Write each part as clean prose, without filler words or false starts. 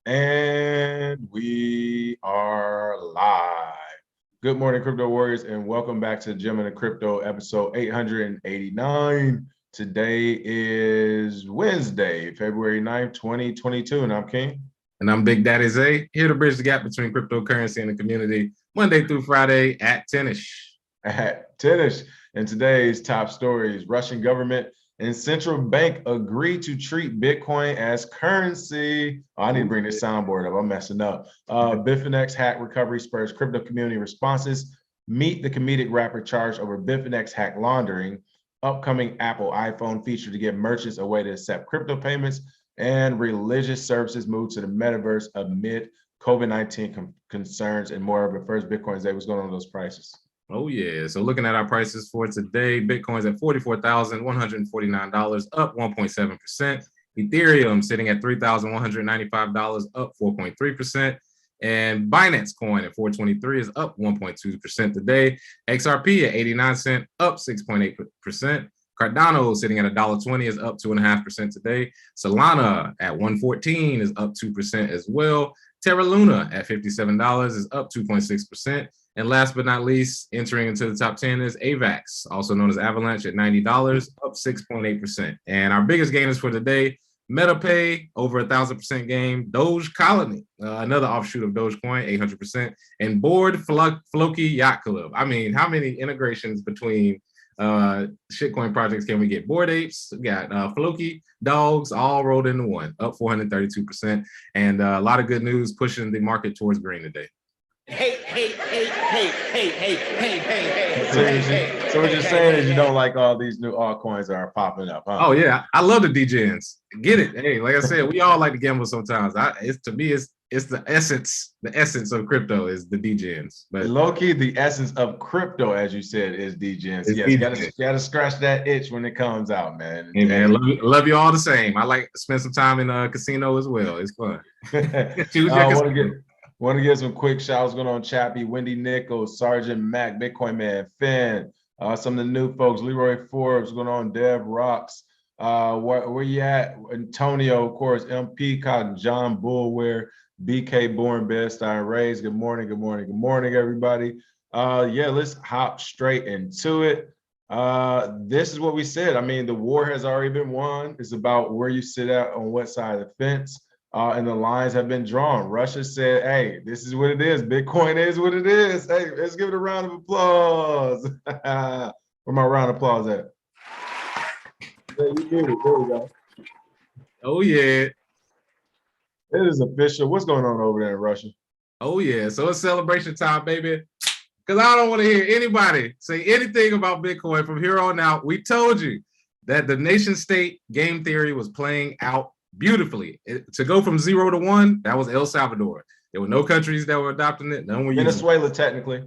And we are live. Good morning, crypto warriors, and welcome back to Gem and the Crypto episode 889. Today is Wednesday, February 9th, 2022, and I'm King. And I'm Big Daddy Zay, here to bridge the gap between cryptocurrency and the community, Monday through Friday at 10-ish. At 10-ish. And today's top stories: Russian government and central bank agree to treat Bitcoin as currency. Oh, I need to bring this soundboard up. I'm messing up. Bitfinex hack recovery spurs crypto community responses. Meet the comedic rapper charged over Bitfinex hack laundering. Upcoming Apple iPhone feature to give merchants a way to accept crypto payments. And religious services move to the metaverse amid COVID-19 concerns and more. But first, Bitcoin Zay, what's going on with those prices? Oh, yeah. So looking at our prices for today, Bitcoin's at $44,149, up 1.7%. Ethereum sitting at $3,195, up 4.3%. And Binance coin at 423 is up 1.2% today. XRP at 89 cents, up 6.8%. Cardano sitting at $1.20 is up 2.5% today. Solana at 114 is up 2% as well. Terra Luna at $57 is up 2.6%. And last but not least, entering into the top 10 is AVAX, also known as Avalanche at $90, up 6.8%. And our biggest gainers for today, MetaPay, over 1,000% gain. Doge Colony, another offshoot of Dogecoin, 800%. And Board Floki Yacht Club. I mean, how many integrations between shitcoin projects can we get? Bored Apes, we got Floki, Dogs, all rolled into one, up 432%. And a lot of good news pushing the market towards green today. Hey. So what you're saying is you don't like all these new altcoins that are popping up, huh? Oh yeah, I love the DGens. Get it? Hey, like I said, we all like to gamble sometimes. It's the essence of crypto is the DGens. But low-key, the essence of crypto, as you said, is DGens. Yes, you gotta scratch that itch when it comes out, man. Hey man, love you all the same. I like to spend some time in a casino as well. It's fun. Want to get some quick shouts going on. Chappie, Wendy Nichols, Sergeant Mac, Bitcoin Man, Finn, some of the new folks, Leroy Forbes, going on, Dev Rocks. Where you at? Antonio, of course, M. Peacock, John Bullware, BK Born, Bedstein Rays. Good morning, everybody. Let's hop straight into it. This is what we said. I mean, the war has already been won. It's about where you sit at on what side of the fence. And the lines have been drawn. Russia said, hey, this is what it is. Bitcoin is what it is. Hey, let's give it a round of applause. Where my round of applause at? Yeah, you did it. There we go. Oh, yeah. It is official. What's going on over there in Russia? Oh, yeah. So it's celebration time, baby. Because I don't want to hear anybody say anything about Bitcoin from here on out. We told you that the nation state game theory was playing out beautifully. To go from 0 to 1, that was El Salvador. There were no countries that were adopting it. None were Venezuela, technically,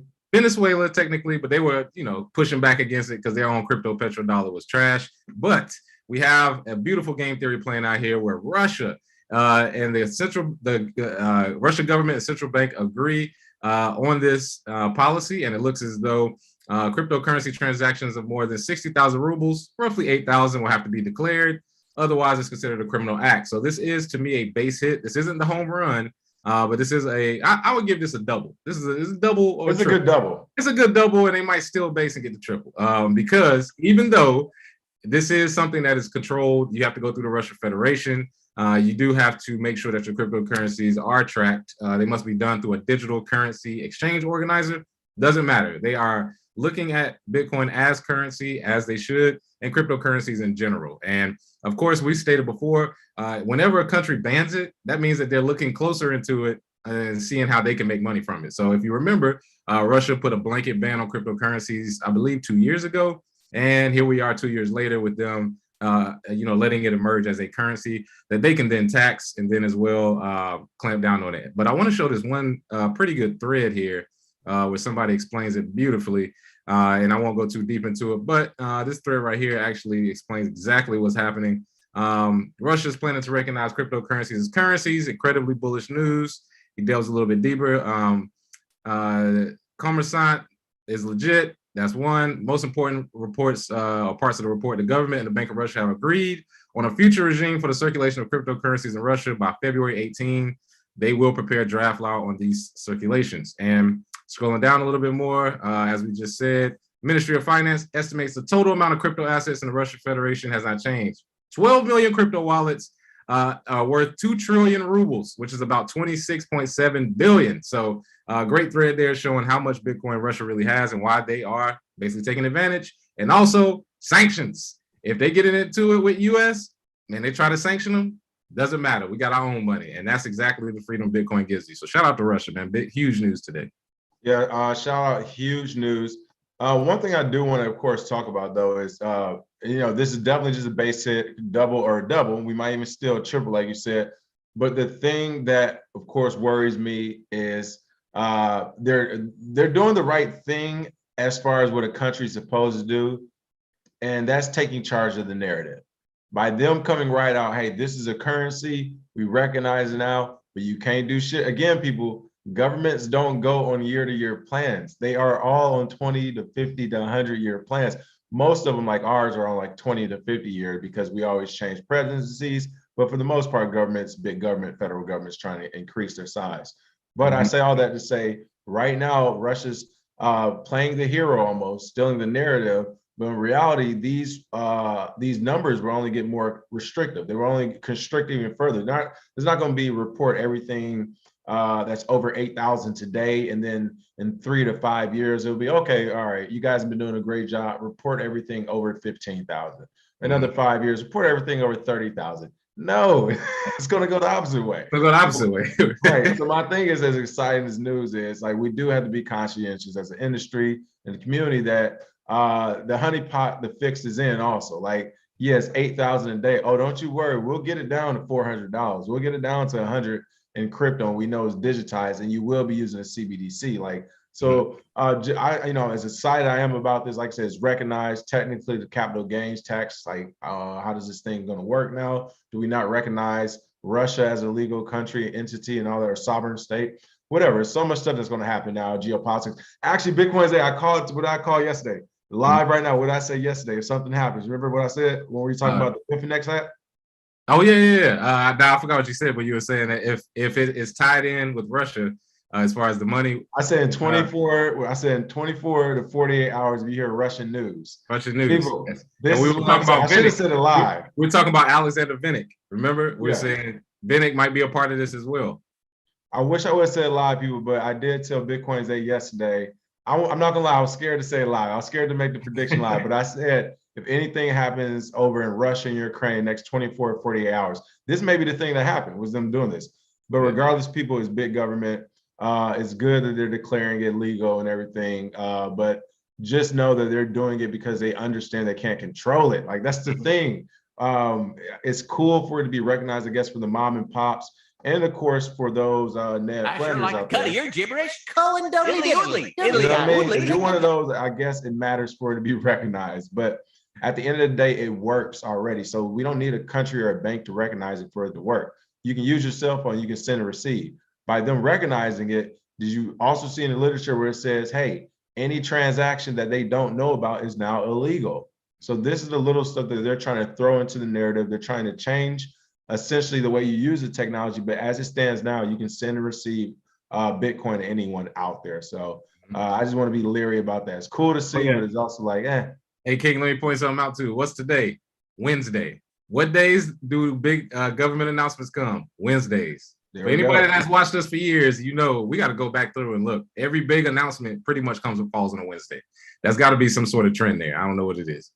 but they were, pushing back against it because their own crypto petrodollar was trash. But we have a beautiful game theory playing out here where Russia and the Russian government and central bank agree on this policy, and it looks as though cryptocurrency transactions of more than 60,000 rubles, roughly 8,000, will have to be declared. Otherwise, it's considered a criminal act. So this is, to me, a base hit. This isn't the home run, but this is I would give this a double. This is a double. It's a good double. It's a good double, and they might still base and get the triple. Because even though this is something that is controlled, you have to go through the Russian Federation. You do have to make sure that your cryptocurrencies are tracked. They must be done through a digital currency exchange organizer. Doesn't matter. They are looking at Bitcoin as currency, as they should, and cryptocurrencies in general. And of course, we stated before, whenever a country bans it, that means that they're looking closer into it and seeing how they can make money from it. So if you remember, Russia put a blanket ban on cryptocurrencies, I believe 2 years ago. And here we are 2 years later with them, letting it emerge as a currency that they can then tax and then as well clamp down on it. But I want to show this one pretty good thread here where somebody explains it beautifully. And I won't go too deep into it, but this thread right here actually explains exactly what's happening. Russia's planning to recognize cryptocurrencies as currencies, incredibly bullish news. He delves a little bit deeper. Commerçant is legit. That's one. Most important reports or parts of the report, the government and the Bank of Russia have agreed on a future regime for the circulation of cryptocurrencies in Russia by February 18. they will prepare draft law on these circulations. And scrolling down a little bit more, as we just said, Ministry of Finance estimates the total amount of crypto assets in the Russian Federation has not changed. 12 million crypto wallets are worth 2 trillion rubles, which is about 26.7 billion. So great thread there showing how much Bitcoin Russia really has and why they are basically taking advantage. And also sanctions. If they get into it with US and they try to sanction them, doesn't matter. We got our own money. And that's exactly the freedom Bitcoin gives you. So shout out to Russia, man. Huge news today. Yeah, shout out, huge news. One thing I do want to, of course, talk about though is, this is definitely just a basic double or a double. We might even still a triple, like you said. But the thing that, of course, worries me is they're doing the right thing as far as what a country's supposed to do, and that's taking charge of the narrative. By them coming right out, hey, this is a currency, we recognize it now, but you can't do shit. Again, people, governments don't go on year-to-year plans. They are all on 20 to 50 to 100-year plans. Most of them, like ours, are on like 20 to 50 years because we always change presidencies. But for the most part, governments, big government, federal government's trying to increase their size. But I say all that to say, right now, Russia's playing the hero almost, stealing the narrative. But in reality, these numbers will only get more restrictive. They will only constrict even further. There's not going to be report everything that's over 8,000 today, and then in 3 to 5 years, it'll be okay. All right, you guys have been doing a great job. Report everything over 15,000. Another 5 years, report everything over 30,000. No, it's going to go the opposite way. It'll go the opposite way. Right. So my thing is, as exciting as news is, like, we do have to be conscientious as an industry and the community that the honeypot, the fix is in also. Like, yes, 8,000 a day. Oh, don't you worry. We'll get it down to $400. We'll get it down to 100 in crypto. And we know it's digitized, and you will be using a CBDC. Like, so as excited I am about this, like I said, it's recognized technically the capital gains tax. Like, how does this thing going to work now? Do we not recognize Russia as a legal country, entity, and all their sovereign state? Whatever. So much stuff that's going to happen now. Geopolitics. Actually, Bitcoin's day. What did I call yesterday? Live right now. What did I say yesterday? If something happens, remember what I said when we were talking about the Bitfinex app? Oh yeah. Now I forgot what you said, but you were saying that if it is tied in with Russia, as far as the money, I said in 24. I said in 24 to 48 hours. If you hear Russian news, People, yes. This and we is were what talking about. I should have said it live. We're talking about Alexander Vinnick. Remember, we're saying Vinnick might be a part of this as well. I wish I would have said it live, people, but I did tell Bitcoin's day yesterday. I'm not gonna lie, I was scared to say it live. I was scared to make the prediction live, but I said if anything happens over in Russia and Ukraine next 24 or 48 hours, this may be the thing that happened, was them doing this. But regardless, people, it's big government. It's good that they're declaring it legal and everything, but just know that they're doing it because they understand they can't control it. Like, that's the thing. It's cool for it to be recognized, I guess, for the mom and pops. And of course, for those Ned Flanders out there. Your gibberish. Cohen, Italy. If you're one of those, I guess it matters for it to be recognized. But at the end of the day, it works already. So we don't need a country or a bank to recognize it for it to work. You can use your cell phone. You can send and receive. By them recognizing it, did you also see in the literature where it says, hey, any transaction that they don't know about is now illegal? So this is the little stuff that they're trying to throw into the narrative. They're trying to change essentially the way you use the technology, but as it stands now, you can send and receive Bitcoin to anyone out there. So I just want to be leery about that. It's cool to see, but it's also like, Hey, King, let me point something out too. What's today? Wednesday. What days do big government announcements come? Wednesdays. For anybody that's watched us for years, you know we got to go back through and look. Every big announcement pretty much comes and falls on a Wednesday. That's got to be some sort of trend there. I don't know what it is.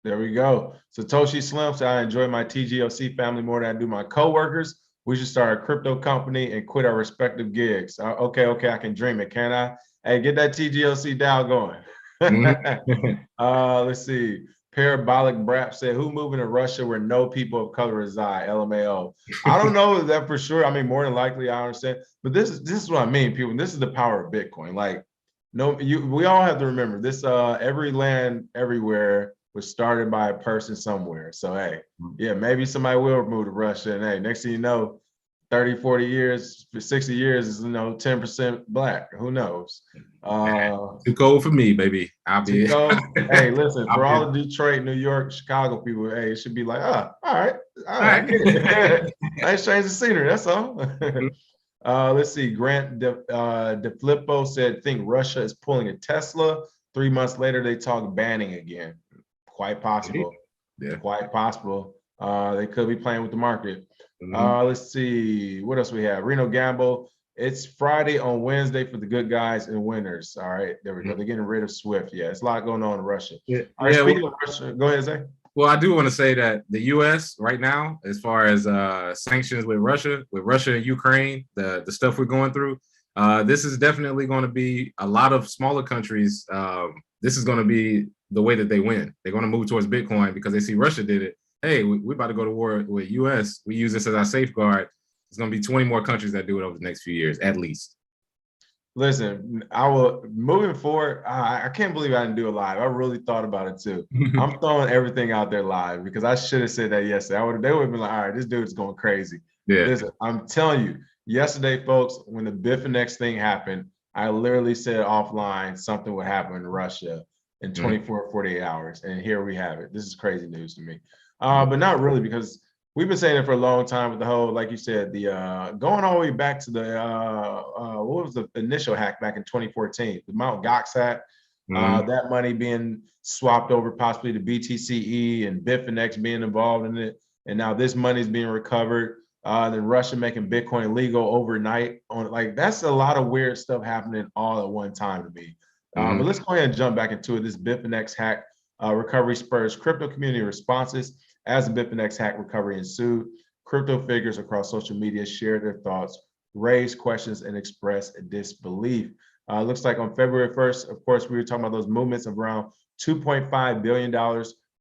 There we go. Satoshi Slim said, I enjoy my TGOC family more than I do my coworkers. We should start a crypto company and quit our respective gigs. Okay, I can dream it, can I? Hey, get that TGOC DAO going. Let's see. Parabolic Brap said, who moving to Russia where no people of color reside? LMAO. I don't know that for sure. I mean, more than likely, I understand. But this is what I mean, people. This is the power of Bitcoin. Like, we all have to remember this. Every land, everywhere was started by a person somewhere. So, hey, yeah, maybe somebody will move to Russia. And hey, next thing you know, 30, 40 years, 60 years is, 10% black. Who knows? Too cold for me, baby. I'll be. Hey, listen, for all the Detroit, New York, Chicago people, hey, it should be like, all right. I ain't changed the scenery. That's all. Let's see. Grant DeFlippo said, think Russia is pulling a Tesla. 3 months later, they talk banning again. Quite possible. Yeah. Quite possible. They could be playing with the market. Let's see. What else we have? Reno Gamble. It's Friday on Wednesday for the good guys and winners. All right, there we go. They're getting rid of Swift. Yeah, it's a lot going on in Russia. Yeah. All right, speaking of Russia, go ahead, Zay. Well, I do want to say that the U.S. right now, as far as sanctions with Russia and Ukraine, the stuff we're going through, this is definitely going to be a lot of smaller countries. This is going to be the way that they win. They're going to move towards Bitcoin because they see Russia did it. Hey, we're about to go to war with U.S. We use this as our safeguard. It's going to be 20 more countries that do it over the next few years, at least. Listen, moving forward, I can't believe I didn't do it live. I really thought about it too. I'm throwing everything out there live because I should have said that yesterday. They would have been like, all right, this dude's going crazy. Yeah. Listen, I'm telling you, yesterday, folks, when the Bitfinex thing happened, I literally said offline something would happen in Russia in 24, 48 hours. And here we have it. This is crazy news to me. But not really, because we've been saying it for a long time with the whole, like you said, the going all the way back to the what was the initial hack back in 2014, the Mt. Gox hack, that money being swapped over possibly to BTCE and Bitfinex being involved in it, and now this money is being recovered. Then Russia making Bitcoin legal overnight. Like that's a lot of weird stuff happening all at one time to me. But let's go ahead and jump back into it. This Bitfinex hack recovery spurs crypto community responses. As the Bitfinex hack recovery ensued, crypto figures across social media shared their thoughts, raised questions, and expressed disbelief. Looks like on February 1st, of course, we were talking about those movements of around $2.5 billion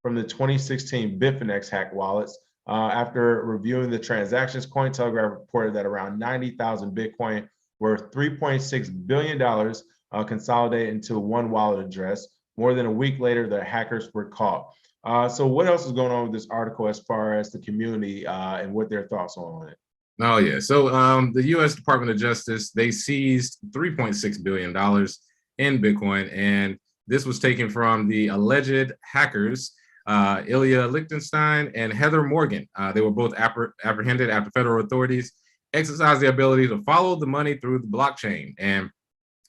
from the 2016 Bitfinex hack wallets. After reviewing the transactions, Cointelegraph reported that around 90,000 Bitcoin worth $3.6 billion consolidated into one wallet address. More than a week later, the hackers were caught. So what else is going on with this article as far as the community and what their thoughts are on it? Oh, yeah. So the U.S. Department of Justice, they seized $3.6 billion in Bitcoin. And this was taken from the alleged hackers, Ilya Lichtenstein and Heather Morgan. They were both apprehended after federal authorities exercised the ability to follow the money through the blockchain. And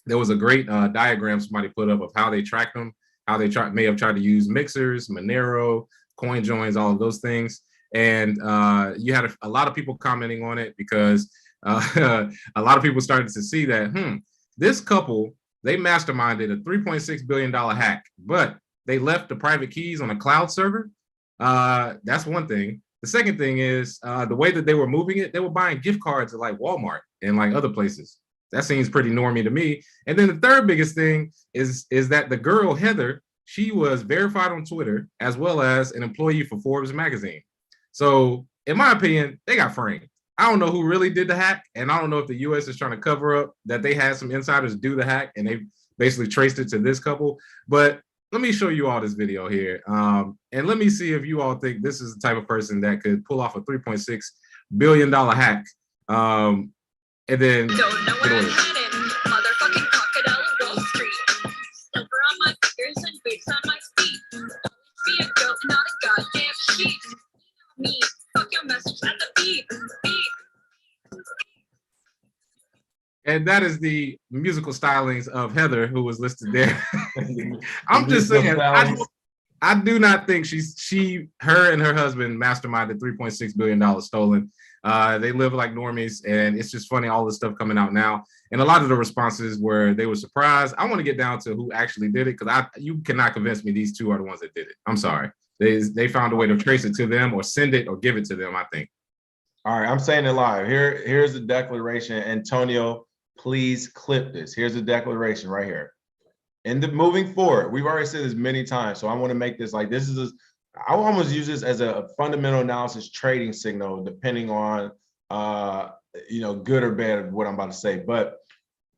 there was a great diagram somebody put up of how they tracked them, how they may have tried to use mixers, Monero, coin joins, all of those things. And you had a lot of people commenting on it because a lot of people started to see that, this couple, they masterminded a $3.6 billion hack, but they left the private keys on a cloud server. That's one thing. The second thing is the way that they were moving it, they were buying gift cards at like Walmart and like other places. That seems pretty normy to me. And then the third biggest thing is that the girl, Heather, she was verified on Twitter as well as an employee for Forbes magazine. So in my opinion, they got framed. I don't know who really did the hack. And I don't know if the US is trying to cover up that they had some insiders do the hack and they basically traced it to this couple. But let me show you all this video here. And let me see if you all think this is the type of person that could pull off a $3.6 billion hack. And then don't know where I'm headed. Motherfucking crocodile Wall Street. Silver on my fingers and boots on my feet. Be a goat, not a goddamn sheep. Me, fuck your message at the beep. And that is the musical stylings of Heather, who was listed there. I'm just saying, I do not think her and her husband masterminded $3.6 billion stolen. They live like normies, and it's just funny, all this stuff coming out now. And a lot of the responses were they were surprised. I want to get down to who actually did it, because you cannot convince me these two are the ones that did it. I'm sorry. They found a way to trace it to them or send it or give it to them, I think. All right, I'm saying it live. Here's the declaration. Antonio, please clip this. Here's the declaration right here. Moving forward, we've already said this many times, so I want to make this like this is I almost use this as a fundamental analysis trading signal, depending on good or bad what I'm about to say. But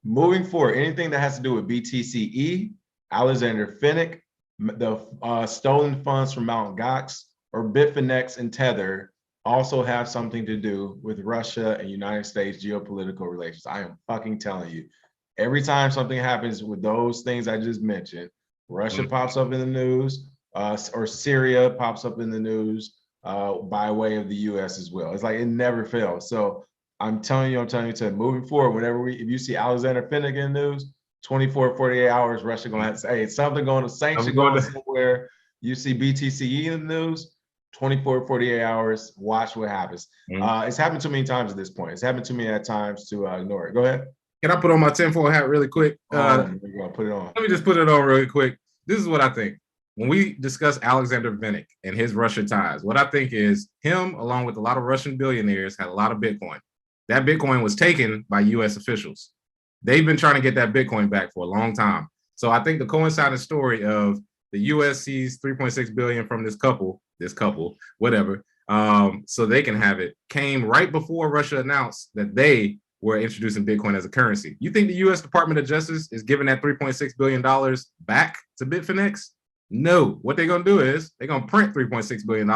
moving forward, anything that has to do with BTCE, Alexander Finnick, the stolen funds from Mt. Gox, or Bitfinex and Tether also have something to do with Russia and United States geopolitical relations. I am fucking telling you. Every time something happens with those things I just mentioned, Russia pops up in the news, or Syria pops up in the news by way of the US as well. It's like it never fails. So I'm telling you, moving forward, if you see Alexander Finnegan in the news, 24, 48 hours, Russia gonna have to say, hey, something going to sanction going somewhere. You see BTCE in the news, 24, 48 hours, watch what happens. It's happened too many times at this point. It's happened too many times to ignore it. Go ahead. Can I put on my tinfoil hat really quick? There you go. Put it on. Let me just put it on really quick. This is what I think. When we discuss Alexander Vinnik and his Russia ties, what I think is him, along with a lot of Russian billionaires, had a lot of Bitcoin. That Bitcoin was taken by U.S. officials. They've been trying to get that Bitcoin back for a long time. So I think the coinciding story of the U.S. sees 3.6 billion from this couple, whatever, so they can have it, came right before Russia announced that they were introducing Bitcoin as a currency. You think the U.S. Department of Justice is giving that $3.6 billion back to Bitfinex? No. What they're going to do is they're going to print $3.6 billion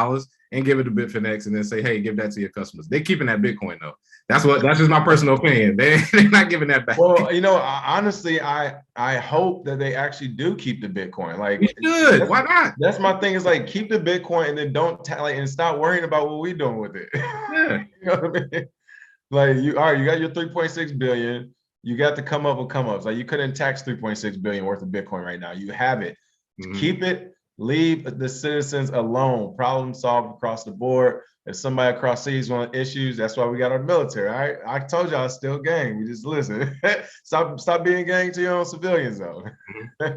and give it to Bitfinex and then say, hey, give that to your customers. They're keeping that Bitcoin, though. That's just my personal opinion. They're not giving that back. Well, honestly, I hope that they actually do keep the Bitcoin. Like, we should. Why not? That's my thing. Is like keep the Bitcoin and then don't and stop worrying about what we're doing with it. Yeah. You know what I mean? Like you got your 3.6 billion. You got the come ups. Like you couldn't tax 3.6 billion worth of Bitcoin right now. You have it. Keep it. Leave the citizens alone. Problem solved across the board. If somebody across seas want issues, that's why we got our military. All right, I told y'all it's still gang. We just listen. Stop being gang to your own civilians though. You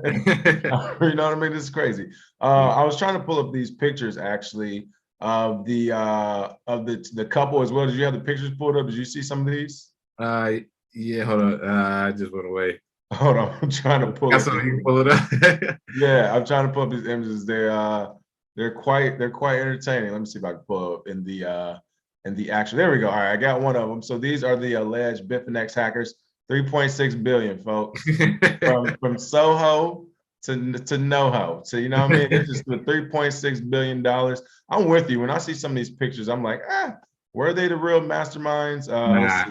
know what I mean? This is crazy. I was trying to pull up these pictures actually of the couple as well. Did you have the pictures pulled up? Did you see some of these? Yeah, hold on. I just went away. Hold on, I'm trying to pull. That's so you can pull it up. Yeah, I'm trying to pull up these images. They're quite entertaining. Let me see if I can pull up in the action. There we go. All right, I got one of them. So these are the alleged Bitfinex hackers. 3.6 billion, folks, from Soho to NoHo. So you know what I mean? It's just the 3.6 billion dollars. I'm with you. When I see some of these pictures, I'm like, were they the real masterminds? Nah.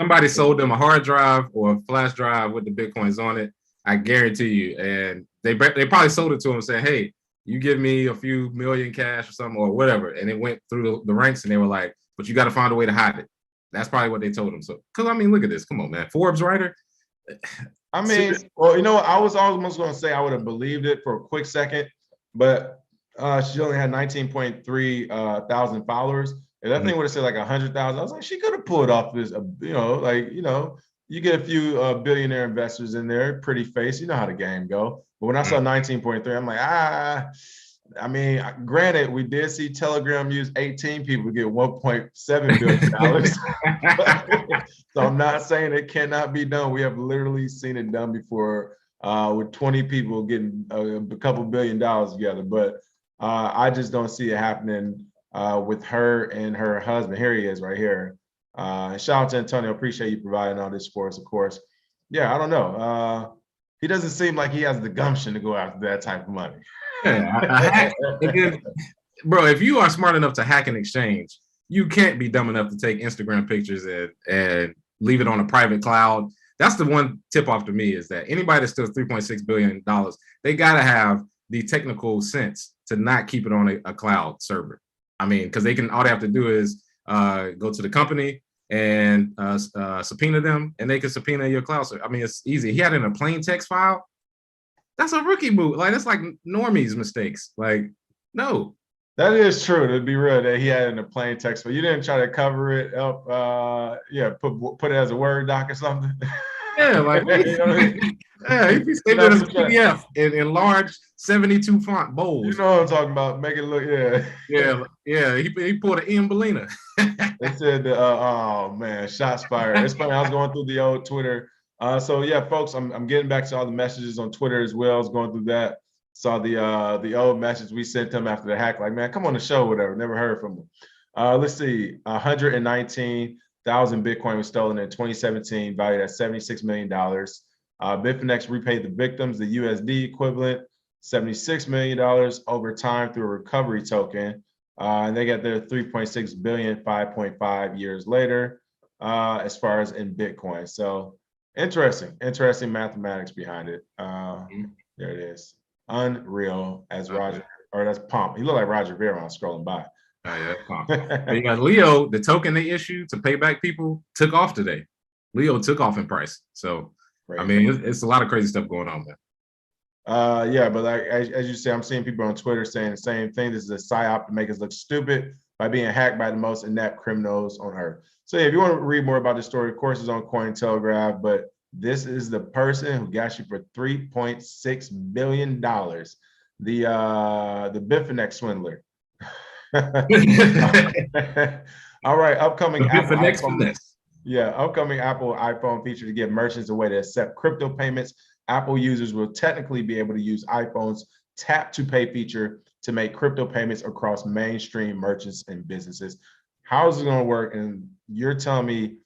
Somebody sold them a hard drive or a flash drive with the Bitcoins on it. I guarantee you. And they probably sold it to them and said, hey, you give me a few million cash or something or whatever. And it went through the ranks and they were like, but you got to find a way to hide it. That's probably what they told them. So, because I mean, look at this. Come on, man. Forbes writer. I mean, well, you know what? I was almost going to say I would have believed it for a quick second, but she only had 19.3 thousand followers. If that thing would have said like 100,000, I was like, she could have pulled off this, you get a few billionaire investors in there, pretty face, you know how the game go. But when I saw 19.3, I'm like, I mean, granted, we did see Telegram use 18 people to get $1.7 billion. So I'm not saying it cannot be done. We have literally seen it done before with 20 people getting a couple $1 billion together. But I just don't see it happening with her and her husband. Here he is right here. Shout out to Antonio. Appreciate you providing all this for us, of course. Yeah, I don't know. He doesn't seem like he has the gumption to go after that type of money. Yeah, bro, if you are smart enough to hack an exchange, you can't be dumb enough to take Instagram pictures and leave it on a private cloud. That's the one tip off to me is that anybody that steals $3.6 billion, they got to have the technical sense to not keep it on a cloud server. I mean, because all they have to do is go to the company and subpoena them, and they can subpoena your cloud server. I mean, it's easy. He had it in a plain text file. That's a rookie move. Like, that's like normies mistakes. Like, no. That is true. To be real, that he had it in a plain text, but you didn't try to cover it up. Put it as a Word doc or something. Yeah, like you know what I mean? Yeah, he saved it as a PDF in large 72 font bold. You know what I'm talking about? Make it look, yeah. He pulled an Ian They said, oh man, shots fired. It's funny. I was going through the old Twitter. So yeah, folks, I'm getting back to all the messages on Twitter as well. I was going through that. Saw the old message we sent him after the hack. Like, man, come on the show, whatever. Never heard from him. Let's see, 119,000 Bitcoin was stolen in 2017, valued at $76 million. Bitfinex repaid the victims the USD equivalent, $76 million over time through a recovery token. And they got their 3.6 billion 5.5 years later, as far as in Bitcoin. So interesting mathematics behind it. There it is. Unreal, as Roger, or that's Pomp. He looked like Roger Ver when I was scrolling by. Oh, yeah, that's calm. But you got Leo, the token they issued to pay back people took off today. Leo took off in price. So, I mean, it's a lot of crazy stuff going on there. Yeah, but like as you say, I'm seeing people on Twitter saying the same thing. This is a psyop to make us look stupid by being hacked by the most inept criminals on earth. So yeah, if you want to read more about the story, of course, it's on Cointelegraph. But this is the person who got you for $3.6 billion, the Bitfinex swindler. All right, upcoming Apple iPhone. Yeah, upcoming Apple iPhone feature to give merchants a way to accept crypto payments. Apple users will technically be able to use iPhone's tap to pay feature to make crypto payments across mainstream merchants and businesses. How is it going to work? And you're telling me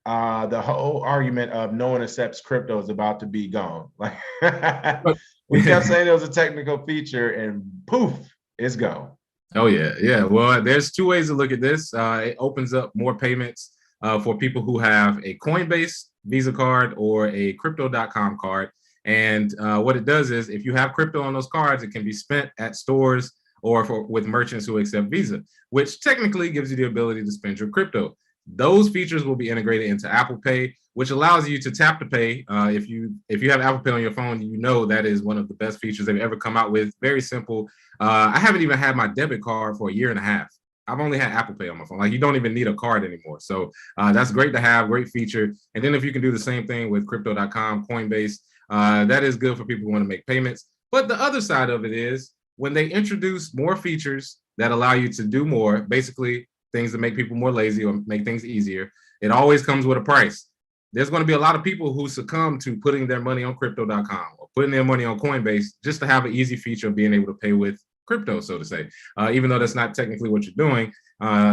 the whole argument of no one accepts crypto is about to be gone. Like we kept saying it was a technical feature, and poof, it's gone. Oh yeah, yeah. Well, there's two ways to look at this. It opens up more payments for people who have a Coinbase Visa card or a Crypto.com card. And what it does is, if you have crypto on those cards, it can be spent at stores or with merchants who accept Visa, which technically gives you the ability to spend your crypto. Those features will be integrated into Apple Pay, which allows you to tap to pay. If you have Apple Pay on your phone, you know that is one of the best features they've ever come out with. Very simple. I haven't even had my debit card for a year and a half. I've only had Apple Pay on my phone. Like, you don't even need a card anymore. So that's great to have, great feature. And then if you can do the same thing with Crypto.com, Coinbase, that is good for people who want to make payments. But the other side of it is, when they introduce more features that allow you to do more, basically things that make people more lazy or make things easier, it always comes with a price. There's going to be a lot of people who succumb to putting their money on Crypto.com or putting their money on Coinbase just to have an easy feature of being able to pay with crypto, so to say. Even though that's not technically what you're doing,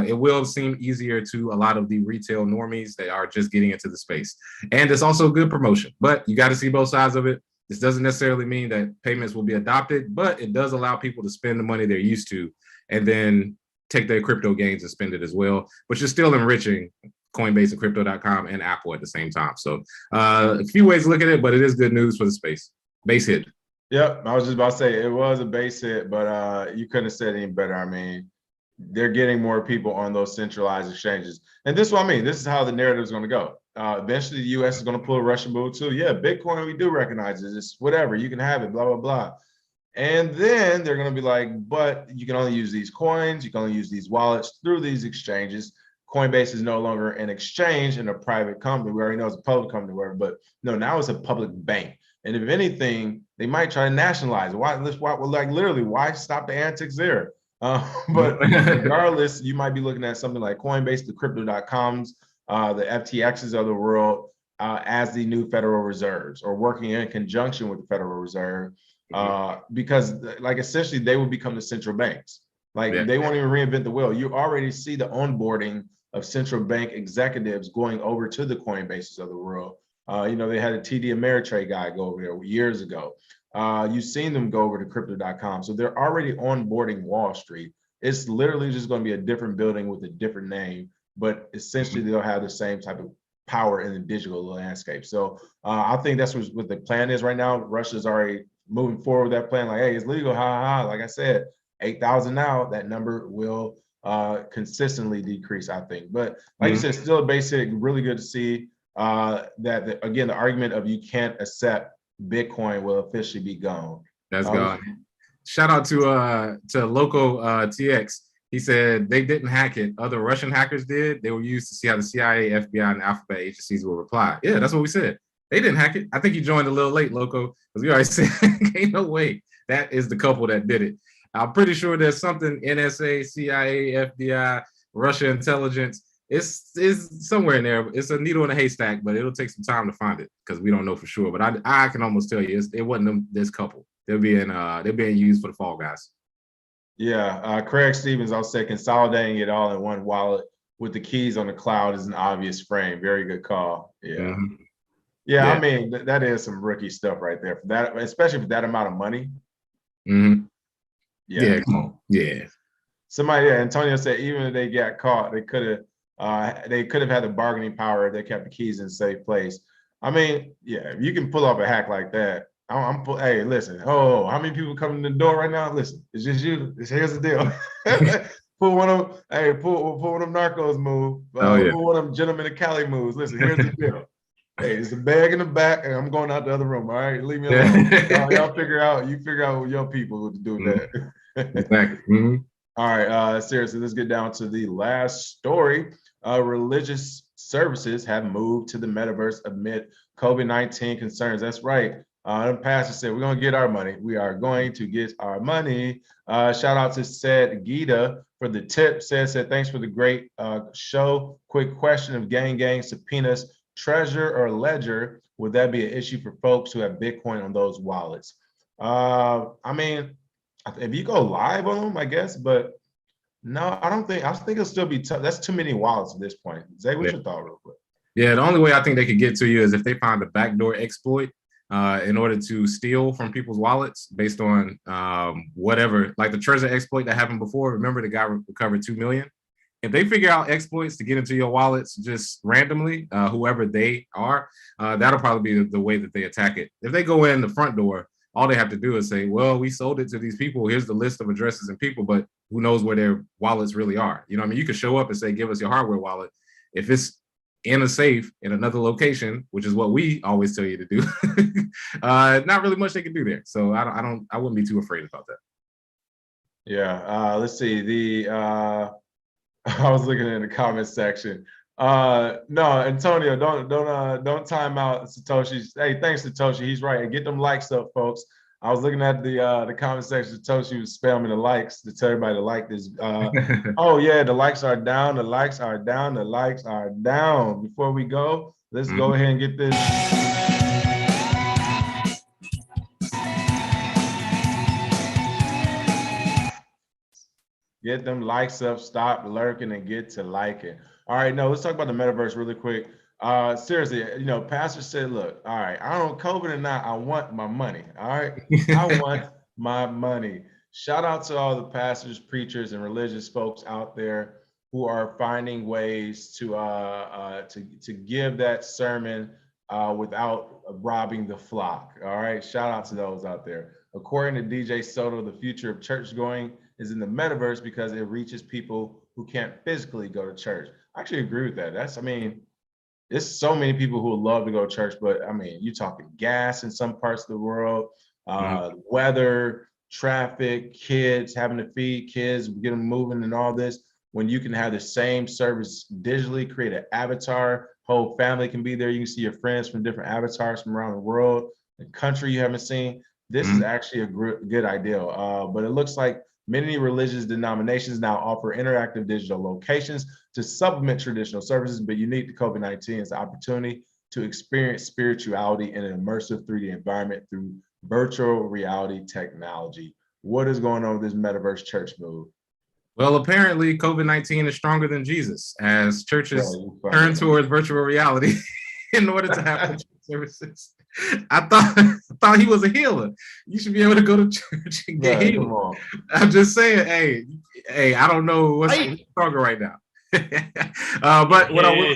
it will seem easier to a lot of the retail normies that are just getting into the space. And it's also good promotion, but you got to see both sides of it. This doesn't necessarily mean that payments will be adopted, but it does allow people to spend the money they're used to and then take their crypto gains and spend it as well, but you're still enriching Coinbase and Crypto.com and Apple at the same time. So a few ways to look at it, but it is good news for the space. Base hit. Yep, I was just about to say it was a base hit, but you couldn't have said any better. I mean, they're getting more people on those centralized exchanges. And this is what I mean. This is how the narrative is going to go. Eventually, the U.S. is going to pull a Russian move too. Yeah, Bitcoin, we do recognize it. It's whatever. You can have it, blah, blah, blah. And then they're going to be like, but you can only use these coins. You can only use these wallets through these exchanges. Coinbase is no longer an exchange and a private company. We already know it's a public company, whatever, but no, now it's a public bank. And if anything, they might try to nationalize it. Why, like literally, why stop the antics there? But regardless, you might be looking at something like Coinbase, the Crypto.coms, the FTXs of the world as the new Federal Reserves, or working in conjunction with the Federal Reserve, because like essentially they will become the central banks. Like they won't even reinvent the wheel. You already see the onboarding of central bank executives going over to the Coinbases of the world. You know, they had a TD Ameritrade guy go over there years ago. You've seen them go over to Crypto.com. So they're already onboarding Wall Street. It's literally just going to be a different building with a different name, but essentially they'll have the same type of power in the digital landscape. So I think that's what the plan is right now. Russia's already moving forward with that plan. Like, hey, it's legal, Like I said, 8,000 now, that number will consistently decrease, I think. But like you said, still a basic, really good to see that, again, the argument of you can't accept Bitcoin will officially be gone. That's gone. Shout out to Loco TX. He said they didn't hack it. Other Russian hackers did. They were used to see how the CIA, FBI, and alphabet agencies will reply. Yeah, that's what we said. They didn't hack it. I think you joined a little late, Loco, because we already said ain't no way that is the couple that did it. I'm pretty sure there's something NSA, CIA, FBI, Russia intelligence. It's somewhere in there. It's a needle in a haystack, but it'll take some time to find it because we don't know for sure. But I can almost tell you it wasn't this couple. They're being used for the fall guys. Yeah, Craig Stevens also said consolidating it all in one wallet with the keys on the cloud is an obvious frame. Very good call. Yeah. Yeah, I mean, that is some rookie stuff right there for that, especially for that amount of money. Yeah, come on. Yeah. Somebody, Antonio said even if they got caught, they could have had the bargaining power if they kept the keys in a safe place. I mean, yeah, if you can pull off a hack like that, hey, listen, how many people coming in the door right now? Listen, it's just you. Here's the deal. Pull one of them, hey, pull one of them narcos move. Oh, yeah. Pull one of them gentlemen in Cali moves. Listen, here's the deal. Hey, it's a bag in the back, and I'm going out the other room. All right, leave me alone. Y'all figure out with your people what to do with that. Exactly. Mm-hmm. All right, seriously, let's get down to the last story. Religious services have moved to the metaverse amid COVID-19 concerns. That's right. The pastor said, we're going to get our money. We are going to get our money. Shout out to said Gita for the tip. Said, thanks for the great show. Quick question: of gang subpoenas Treasure or Ledger, would that be an issue for folks who have Bitcoin on those wallets? I mean, if you go live on them, I guess, but no, I don't think. I think it'll still be tough. That's too many wallets at this point. Zay, what's your thought, real quick? Yeah, the only way I think they could get to you is if they find a backdoor exploit in order to steal from people's wallets based on whatever, like the treasure exploit that happened before. Remember, the guy recovered 2 million. If they figure out exploits to get into your wallets just randomly, whoever they are, that'll probably be the way that they attack it. If they go in the front door, all they have to do is say, well, we sold it to these people. Here's the list of addresses and people, but who knows where their wallets really are? You know what I mean? You could show up and say, give us your hardware wallet. If it's in a safe in another location, which is what we always tell you to do, not really much they can do there. So I wouldn't be too afraid about that. Yeah, let's see. I was looking in the comment section. No, Antonio, don't time out Satoshi. Hey, thanks, Satoshi. He's right. Get them likes up, folks. I was looking at the comment section. Satoshi was spamming the likes to tell everybody to like this. Oh yeah, the likes are down. The likes are down. The likes are down. Before we go, let's go ahead and get this. Get them likes up, stop lurking, and get to liking. All right, no, let's talk about the metaverse really quick. Seriously, you know, Pastor said, look, all right, I don't know, COVID or not, I want my money. All right, I want my money. Shout out to all the pastors, preachers, and religious folks out there who are finding ways to give that sermon without robbing the flock. All right, shout out to those out there. According to DJ Soto, the future of church going is in the metaverse because it reaches people who can't physically go to church. I actually agree with that. I mean, there's so many people who would love to go to church, but I mean, you're talking gas in some parts of the world, weather, traffic, kids, having to feed kids, get them moving and all this. When you can have the same service digitally, create an avatar, whole family can be there. You can see your friends from different avatars from around the world, the country you haven't seen. This is actually a good idea, but it looks like many religious denominations now offer interactive digital locations to supplement traditional services, but unique to COVID-19 is the opportunity to experience spirituality in an immersive 3D environment through virtual reality technology. What is going on with this metaverse church move? Well, apparently COVID-19 is stronger than Jesus as churches turn towards virtual reality in order to have church services. I thought he was a healer. You should be able to go to church and get healed. I'm just saying, hey, I don't know what's stronger right now. But what I will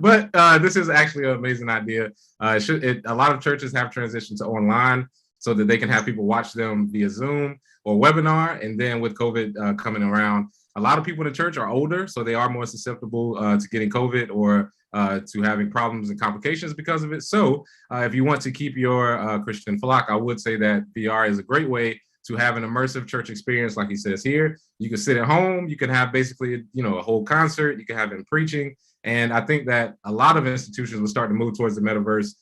but this is actually an amazing idea. A lot of churches have transitioned to online so that they can have people watch them via Zoom or webinar. And then with COVID coming around, a lot of people in the church are older, so they are more susceptible to getting COVID or to having problems and complications because of it. So if you want to keep your Christian flock, I would say that VR is a great way to have an immersive church experience, like he says here. You can sit at home, you can have basically, a whole concert, you can have them preaching. And I think that a lot of institutions will start to move towards the metaverse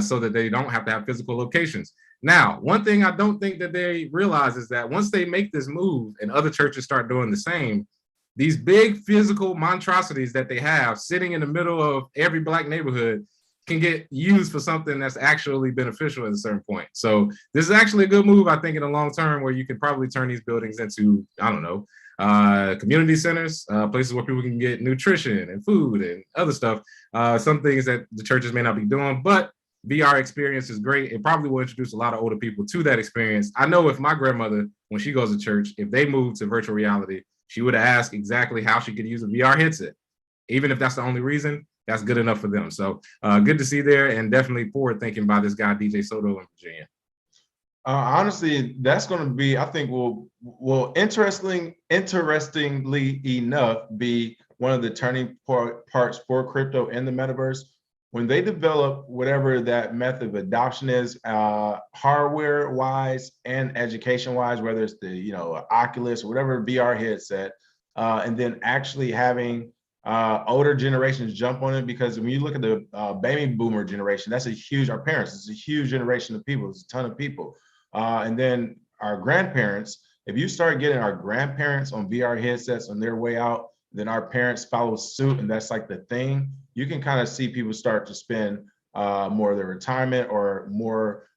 so that they don't have to have physical locations. Now, one thing I don't think that they realize is that once they make this move and other churches start doing the same, these big physical monstrosities that they have sitting in the middle of every Black neighborhood can get used for something that's actually beneficial at a certain point. So this is actually a good move, I think, in the long term, where you can probably turn these buildings into, I don't know, community centers, places where people can get nutrition and food and other stuff, some things that the churches may not be doing, but VR experience is great. It probably will introduce a lot of older people to that experience. I know if my grandmother, when she goes to church, if they moved to virtual reality, she would ask exactly how she could use a VR headset. Even if that's the only reason, that's good enough for them. So good to see there, and definitely forward thinking by this guy, DJ Soto in Virginia. Honestly, that's going to be, I think, will interestingly enough, be one of the turning parts for crypto in the metaverse. When they develop whatever that method of adoption is, hardware wise and education wise, whether it's the Oculus or whatever VR headset, and then actually having older generations jump on it, because when you look at the baby boomer generation, that's a huge, our parents, it's a huge generation of people, it's a ton of people. And then our grandparents, if you start getting our grandparents on VR headsets on their way out, then our parents follow suit, and that's like the thing. You can kind of see people start to spend more of their retirement, or more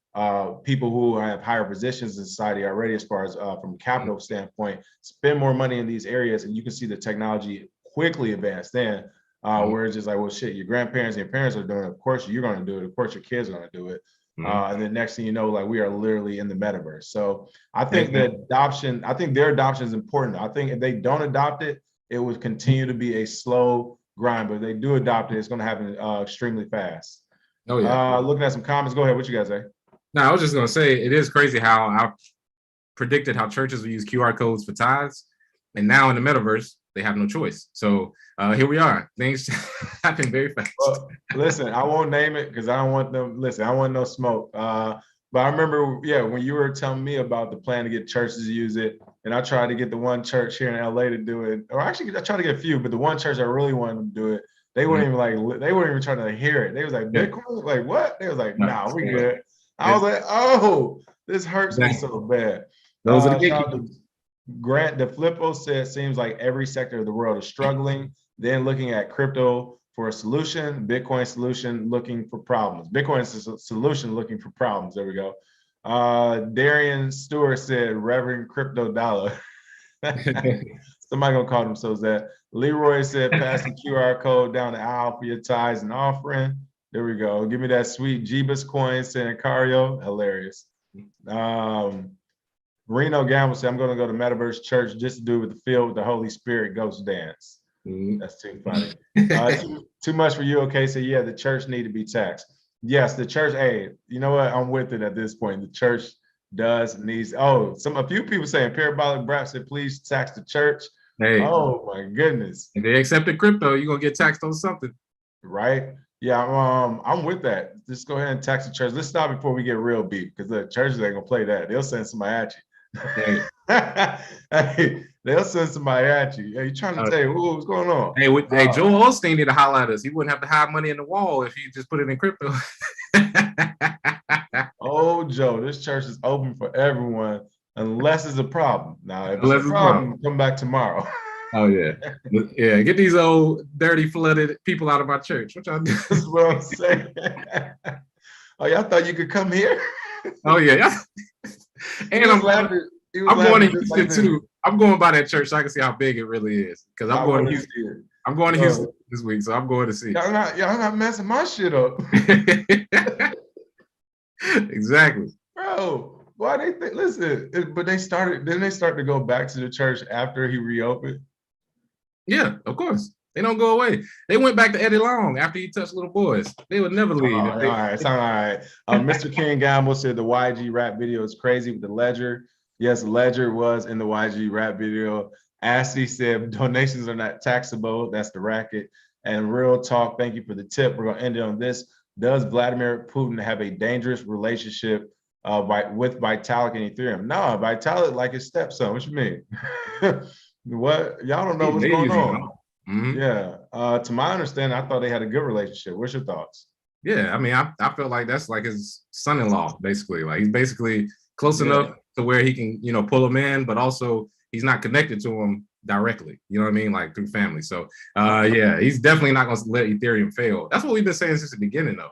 people who have higher positions in society already, as far as from a capital standpoint, spend more money in these areas, and you can see the technology quickly advance then. Where it's just like, well, shit, your grandparents and your parents are doing it. Of course, you're going to do it. Of course, your kids are going to do it. And then next thing you know, like, we are literally in the metaverse. So I think their adoption is important. I think if they don't adopt it, it would continue to be a slow grind. But if they do adopt it, it's going to happen extremely fast. Oh yeah. Looking at some comments. Go ahead. What you guys say? No, I was just gonna say, it is crazy how I predicted how churches will use QR codes for tithes, and now in the metaverse they have no choice. So here we are. Things happen very fast. Well, listen, I won't name it because I don't want them. Listen, I want no smoke. But I remember, when you were telling me about the plan to get churches to use it, and I tried to get the one church here in LA to do it, or actually I tried to get a few, but the one church I really wanted to do it, they weren't even they weren't even trying to hear it. They was like, Bitcoin, like what? They was like, nah, we good. I was like, oh, this hurts me so bad. Those are the gatekeepers. Grant the Flippo said, seems like every sector of the world is struggling, then looking at crypto for a solution, Bitcoin solution looking for problems. Bitcoin is a solution looking for problems. There we go. Darian Stewart said, Reverend Crypto Dollar. Somebody gonna call themselves that. Leroy said, pass the QR code down the aisle for your tithes and offering. There we go. Give me that sweet Jeebus coin, saying Cario. Hilarious. Reno Gamble said, I'm going to go to Metaverse Church just to do with the feel with the Holy Spirit ghost dance. That's too funny. Too much for you, okay? So yeah, the church need to be taxed. Yes, the church, hey, you know what? I'm with it at this point. The church needs, a few people saying, Parabolic Brat said, please tax the church. Hey. Oh my goodness. If they accepted crypto, you're going to get taxed on something. Right? Yeah, I'm with that. Just go ahead and tax the church. Let's stop before we get real beef, because the churches ain't gonna play that. They'll send somebody at you. Hey, they'll send somebody at you. Hey, you trying to say, what's going on? Hey, Joel Osteen need to highlight us. He wouldn't have to hide money in the wall if he just put it in crypto. Oh, Joe, this church is open for everyone unless it's a problem. Now, if it's a problem, come back tomorrow. Oh yeah, yeah. Get these old dirty flooded people out of our church. What y'all do? That's what I'm saying. Oh, y'all thought you could come here? Oh yeah. And I'm going to Houston too. I'm going by that church so I can see how big it really is. Because I'm going to Houston. I'm going to Houston this week, so I'm going to see. Y'all not messing my shit up. Exactly. Bro. Why they think? Listen, but they started. Didn't they start to go back to the church after he reopened? Yeah, of course. They don't go away. They went back to Eddie Long after he touched little boys. They would never leave. All right, sound all right. Mr. King Gamble said the YG rap video is crazy with the ledger. Yes, ledger was in the YG rap video. Assy said donations are not taxable. That's the racket. And real talk, thank you for the tip. We're gonna end it on this. Does Vladimir Putin have a dangerous relationship with Vitalik and Ethereum? No, Vitalik like his stepson. What you mean? What? Y'all don't know what's going on. Yeah. To my understanding, I thought they had a good relationship. What's your thoughts? Yeah, I mean, I feel like that's like his son-in-law, basically. Like, he's basically close enough to where he can, pull him in, but also he's not connected to him directly. You know what I mean? Like, through family. So, yeah, he's definitely not going to let Ethereum fail. That's what we've been saying since the beginning, though.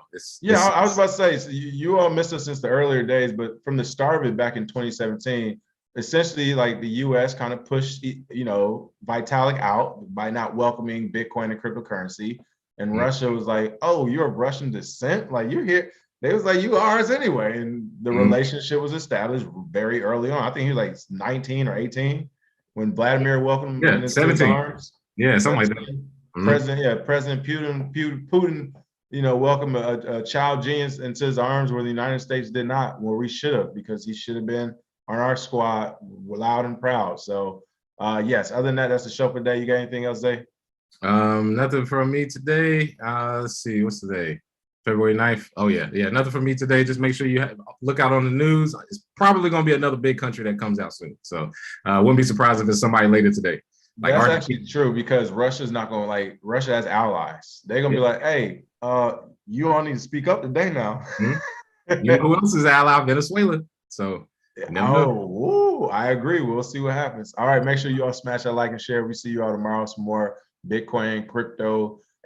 I was about to say, so you all missed us since the earlier days, but from the start of it back in 2017, essentially, like, the U.S. kind of pushed, Vitalik out by not welcoming Bitcoin and cryptocurrency. And Russia was like, oh, you're of Russian descent? Like, you're here. They was like, you are ours anyway. And the relationship was established very early on. I think he was like 19 or 18 when Vladimir welcomed him into his arms. Yeah, something like that. President Putin welcome a child genius into his arms where the United States did not, where we should have, because he should have been on our squad, loud and proud. So yes, other than that, that's the show for today. You got anything else, Zay? Nothing from me today. Let's see, what's today? February 9th. Oh yeah, nothing from me today. Just make sure you look out on the news. It's probably going to be another big country that comes out soon. So wouldn't be surprised if it's somebody later today. Like that's actually true, because Russia's not going to, like, Russia has allies. They're going to be like, hey, you all need to speak up today now. Mm-hmm. You know who else is ally? Venezuela. So I agree. We'll see what happens. All right, make sure you all smash that like and share. We see you all tomorrow. Some more Bitcoin, crypto,